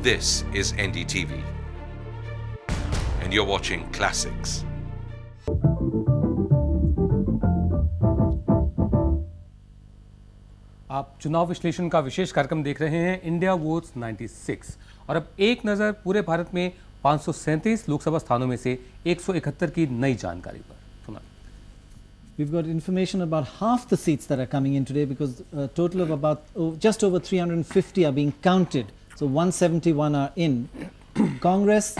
This is NDTV, and you're watching Classics. आप चुनाव विश्लेषण का विशेष कार्यक्रम देख रहे हैं इंडिया वोट्स 96 और अब एक नजर पूरे भारत में 537 लोकसभा स्थानों में से 171 की नई जानकारी पर। सुना। We've got information about half the seats that are coming in today because a total of about just over 350 are being counted. So 171 are in. Congress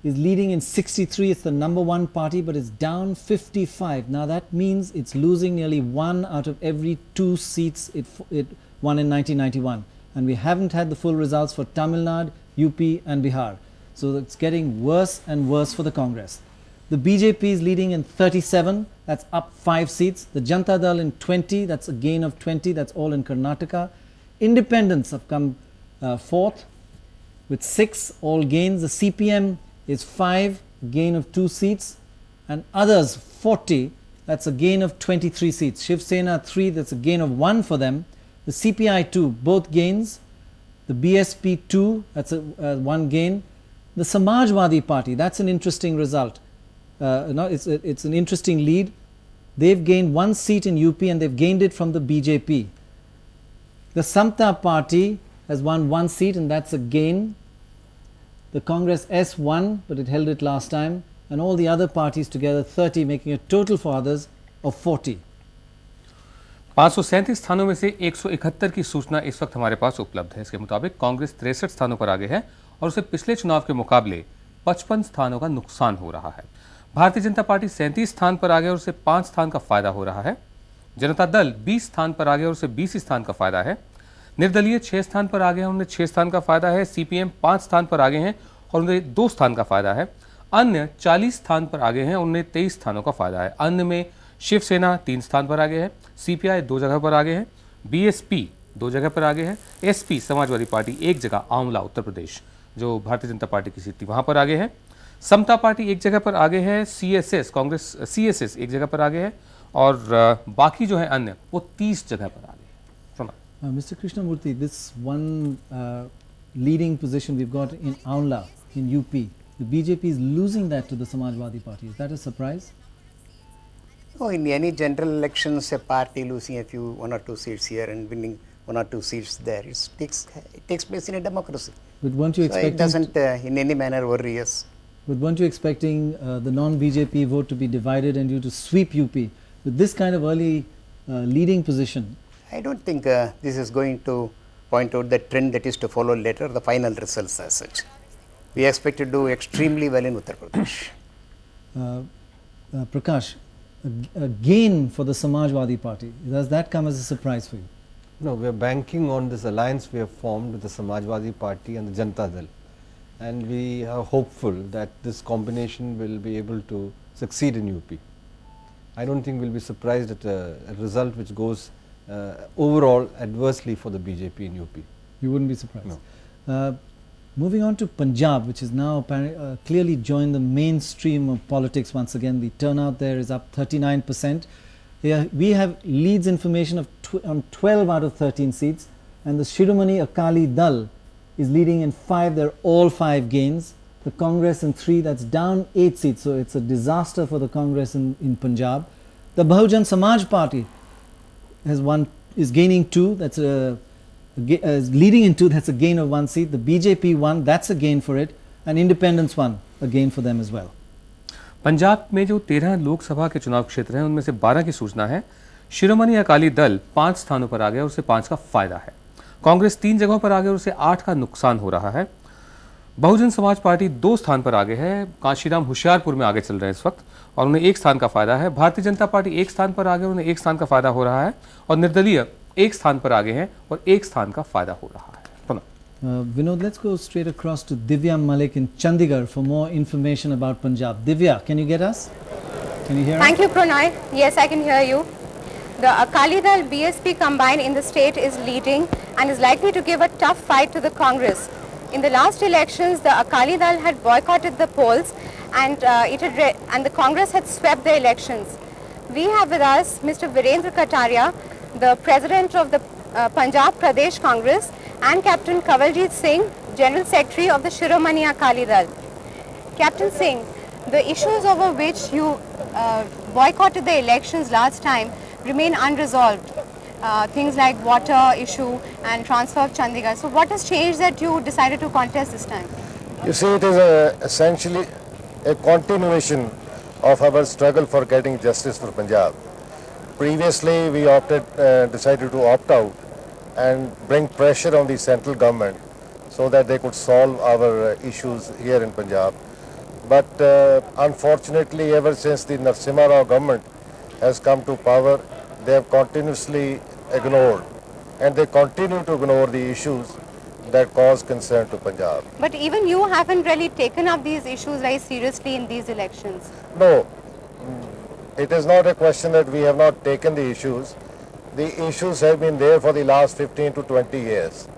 is leading in 63. It's the number one party, but it's down 55. Now that means it's losing nearly 1 out of every 2 seats it won in 1991. And we haven't had the full results for Tamil Nadu, UP and Bihar. So it's getting worse and worse for the Congress. The BJP is leading in 37, that's up 5 seats. The Janata Dal in 20, that's a gain of 20, that's all in Karnataka. Independents have come fourth with 6, all gains. The CPM is 5, gain of 2 seats. And others 40, that's a gain of 23 seats. Shiv Sena 3, that's a gain of 1 for them. The CPI 2, both gains. The BSP 2, that's a 1 gain. The Samajwadi party, that's an interesting result. It's an interesting lead. They've gained 1 seat in UP and they've gained it from the BJP. The Samta party has won 1 seat and that's a gain. The Congress S won, but it held it last time. And all the other parties together 30, making a total for others of 40. 537 स्थानों में से 171 की सूचना इस वक्त हमारे पास उपलब्ध है। इसके मुताबिक कांग्रेस 63 स्थानों पर आगे है और उसे पिछले चुनाव के मुकाबले 55 स्थानों का नुकसान हो रहा है। भारतीय जनता पार्टी 37 स्थान पर आगे और उसे 5 स्थान का फायदा हो रहा है। जनता दल 20 स्थान पर आगे और उसे 20 स्थान का फायदा है। निर्दलीय 6 स्थान पर आगे हैं, उन्हें 6 स्थान का फायदा है। सीपीएम 5 स्थान पर आगे हैं और उन्हें 2 स्थान का फायदा है। अन्य 40 स्थान पर आगे हैं, उन्हें 23 स्थानों का फायदा है। अन्य में शिवसेना 3 स्थान पर आगे है, सीपीआई 2 जगह पर आगे है, बीएसपी 2 जगह पर आगे है, एसपी समाजवादी पार्टी 1 जगह, आंवला उत्तर प्रदेश जो भारतीय जनता पार्टी की सीट थी वहां पर आगे है। समता पार्टी 1 जगह पर आगे है, सीएसएस कांग्रेस सीएसएस 1 जगह पर आगे है और बाकी जो है अन्य वो 30 जगह पर आगे है। सुना। Mr. Krishnamurthy, this one leading position we've got in Aonla in UP, the BJP is losing that to the Samajwadi party. Is that a surprise? Oh, in any general elections, a party losing 1 or 2 seats here and winning 1 or 2 seats there, it takes place in a democracy. But weren't you expecting? It doesn't in any manner worry us. But weren't you expecting the non-BJP vote to be divided and you to sweep UP with this kind of early leading position? I don't think this is going to point out the trend that is to follow later, the final results as such. We expect to do extremely well in Uttar Pradesh. Prakash, a gain for the Samajwadi party, does that come as a surprise for you? No, we are banking on this alliance we have formed with the Samajwadi party and the Janata Dal. And we are hopeful that this combination will be able to succeed in UP. I don't think we'll be surprised at a result which goes overall adversely for the BJP in UP. You wouldn't be surprised? No. Moving on to Punjab, which has now clearly joined the mainstream of politics once again. The turnout there is up 39%. We have leads information of 12 out of 13 seats, and the Shiromani Akali Dal is leading in 5, they're all 5 gains. The Congress in 3, that's down 8 seats, so it's a disaster for the Congress in Punjab. The Bahujan Samaj Party is gaining 2, that's is leading in 2, that's a gain of 1 seat. The BJP 1, that's a gain for it, and Independence 1, a gain for them as well. Punjab में जो 13 लोकसभा के चुनाव क्षेत्र हैं उनमें से 12 की सूचना है। शिरोमणि अकाली दल 5 स्थानों पर आगे और उसे 5 का फायदा है। कांग्रेस 3 जगहों पर आगे और उसे 8 का नुकसान हो रहा है। बहुजन समाज पार्टी 2 स्थान पर आगे है, काशीराम होशियारपुर में आगे चल रहे हैं इस वक्त और उन्हें 1 स्थान का फायदा है। भारतीय जनता पार्टी 1 स्थान पर आगे और उन्हें 1 स्थान का फायदा हो रहा है और निर्दलीय 1 स्थान पर आगे हैं और 1 स्थान का फायदा हो रहा है। Vinod, let's go straight across to Divya Malik in Chandigarh for more information about Punjab. Divya, can you get us? Can you hear us? Thank you, Pranay. Yes, I can hear you. The Akali Dal BSP combined in the state is leading and is likely to give a tough fight to the Congress. In the last elections, the Akali Dal had boycotted the polls and the Congress had swept the elections. We have with us Mr. Virendra Kataria, the president of the Punjab Pradesh Congress, and Captain Kanwaljit Singh, General Secretary of the Shiromani Akali Dal. Captain Singh, the issues over which you boycotted the elections last time remain unresolved. Things like water issue and transfer of Chandigarh. So what has changed that you decided to contest this time? You see, it is essentially a continuation of our struggle for getting justice for Punjab. Previously, we decided to opt out and bring pressure on the central government so that they could solve our issues here in Punjab. But unfortunately, ever since the Narasimha Rao government has come to power, they have continuously ignored, and they continue to ignore the issues that cause concern to Punjab. But even you haven't really taken up these issues very seriously in these elections. No, it is not a question that we have not taken the issues. The issues have been there for the last 15 to 20 years.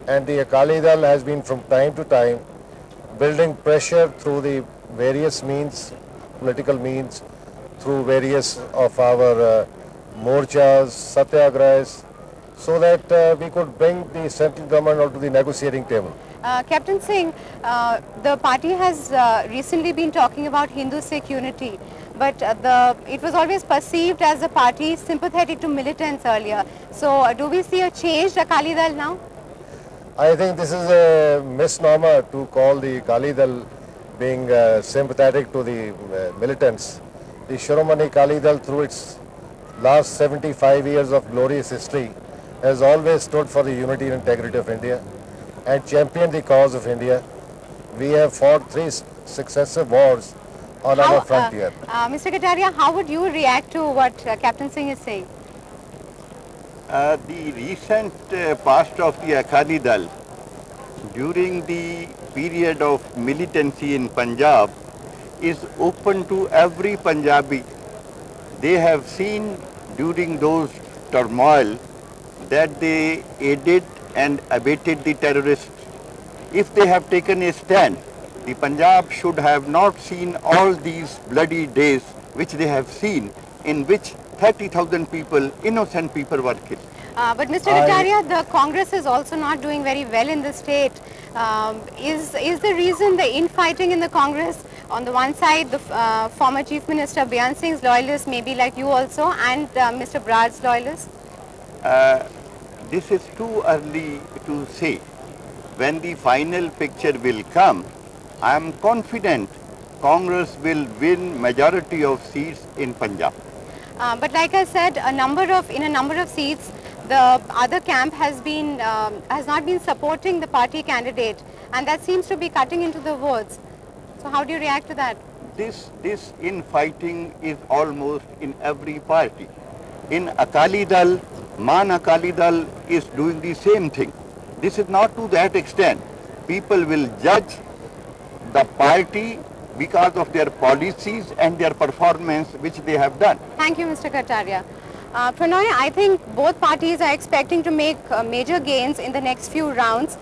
And the Akali Dal has been from time to time building pressure through the various means, political means, through various of our morchas, satyagrahas, so that we could bring the central government onto the negotiating table. Captain Singh, the party has recently been talking about Hindu-Sikh unity, but it was always perceived as a party sympathetic to militants earlier. So do we see a changed Akali Dal now? I think this is a misnomer to call the Akali Dal being sympathetic to the militants. The Shiromani Akali Dal, through its last 75 years of glorious history, has always stood for the unity and integrity of India and championed the cause of India. We have fought 3 successive wars on our frontier. Mr. Kataria, how would you react to what Captain Singh is saying? The recent past of the Akali Dal during the period of militancy in Punjab is open to every Punjabi. They have seen during those turmoil that they aided and abated the terrorists. If they have taken a stand, the Punjab should have not seen all these bloody days which they have seen, in which 30,000 people, innocent people, were killed. But Mr. Kataria, the Congress is also not doing very well in the state. Is the reason the infighting in the Congress? On the one side, the former Chief Minister Bayan Singh's loyalists may be like you also, and Mr. Brad's loyalists? This is too early to say. When the final picture will come, I am confident Congress will win majority of seats in Punjab. But like I said, in a number of seats, the other camp has not been supporting the party candidate, and that seems to be cutting into the votes. So how do you react to that? This infighting is almost in every party. In Akali Dal, Man Akali Dal is doing the same thing. This is not to that extent. People will judge the party because of their policies and their performance which they have done. Thank you, Mr. Kataria. Pranoy, I think both parties are expecting to make major gains in the next few rounds,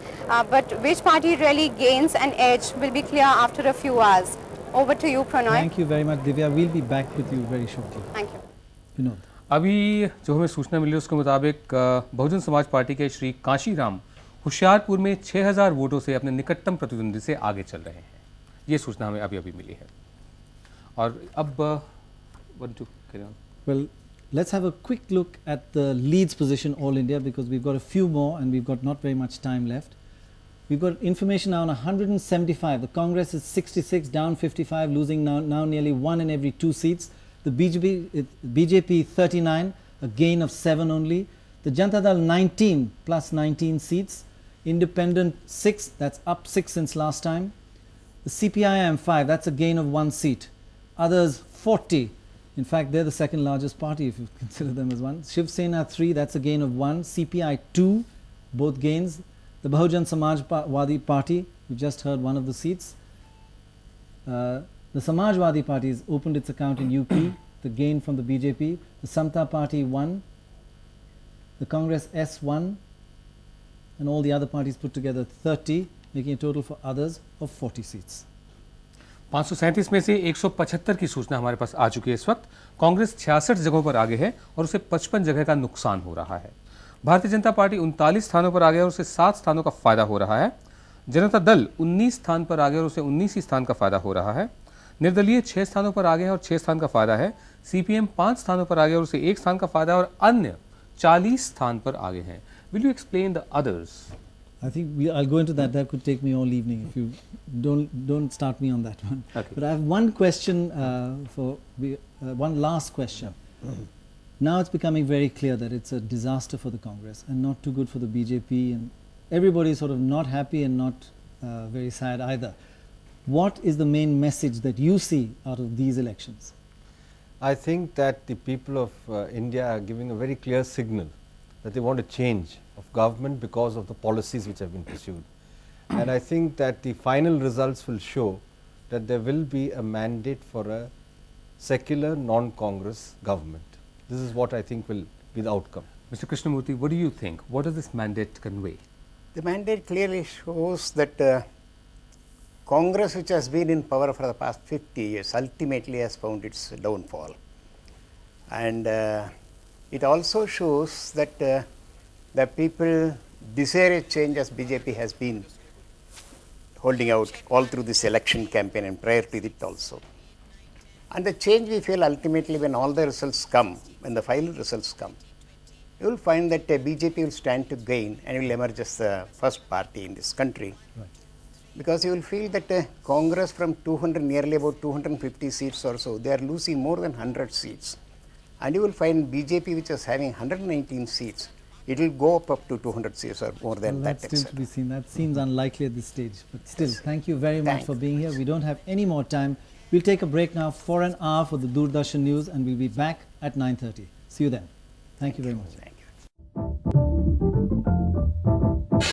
but which party really gains an edge will be clear after a few hours. Over to you, Pranoy. Thank you very much, Divya. We'll be back with you very shortly. Thank you. Vinod. अभी जो हमें सूचना मिली उसके मुताबिक Bahujan Samaj party के श्री कांशीराम होशियारपुर में 6000 वोटों से अपने निकटतम प्रतिद्वंदी से आगे चल रहे हैं। ये सूचना हमें अभी मिली है। और अब Well, let's have a quick look at the leads position all India, because we've got a few more and we've got not very much time left. We've got information now on 175. The Congress is 66, down 55, losing now nearly 1 in every 2 seats. The BJP 39, a gain of 7 only. The Janata Dal 19 plus 19 seats. Independent 6, that's up 6 since last time. The CPIM 5, that's a gain of 1 seat. Others 40. In fact, they're the second largest party if you consider them as one. Shiv Sena 3, that's a gain of 1. CPI 2, both gains. The Bahujan Samajwadi Party, we just heard one of the seats. The Samajwadi Party has opened its account in UP, the gain from the BJP. The Samta Party 1. The Congress S1. And all the other parties put together 30, making a total for others of 40 seats. 537 में से 175 की सूचना हमारे पास आ चुकी है। इस वक्त कांग्रेस 66 जगहों पर आगे है और उसे 55 जगह का नुकसान हो रहा है। भारतीय जनता पार्टी 39 स्थानों पर आगे है और उसे 7 स्थानों का फायदा हो रहा है। जनता दल 19 स्थान पर आगे और उसे 19 ही स्थान का फायदा हो रहा है। निर्दलीय 6 स्थानों पर आगे हैं और 6 स्थान का फायदा है। सीपीएम 5 स्थानों पर आगे और उसे 1 स्थान का फायदा है और अन्य 40 स्थान पर आगे हैं। Will you explain the others? I think I'll go into that. That could take me all evening if you don't start me on that one. Okay. But I have one question one last question. Now it's becoming very clear that it's a disaster for the Congress and not too good for the BJP, and everybody is sort of not happy and not very sad either. What is the main message that you see out of these elections? I think that the people of India are giving a very clear signal that they want a change of government because of the policies which have been pursued. And I think that the final results will show that there will be a mandate for a secular non-Congress government. This is what I think will be the outcome. Mr. Krishnamurthy, what do you think? What does this mandate convey? The mandate clearly shows that Congress, which has been in power for the past 50 years, ultimately has found its downfall. And it also shows that the people desire a change, as BJP has been holding out all through this election campaign and prior to it also. And the change we feel ultimately when all the results come, when the final results come, you will find that BJP will stand to gain and will emerge as the first party in this country. Right. Because you will feel that Congress from 200, nearly about 250 seats or so, they are losing more than 100 seats. And you will find BJP, which is having 119 seats, it will go up to 200 seats or more than Well, that. that's still to be seen. That seems unlikely at this stage. But still, thank you very much for being here. We don't have any more time. We'll take a break now for an hour for the Doordarshan News, and we'll be back at 9:30. See you then. Thank you very much.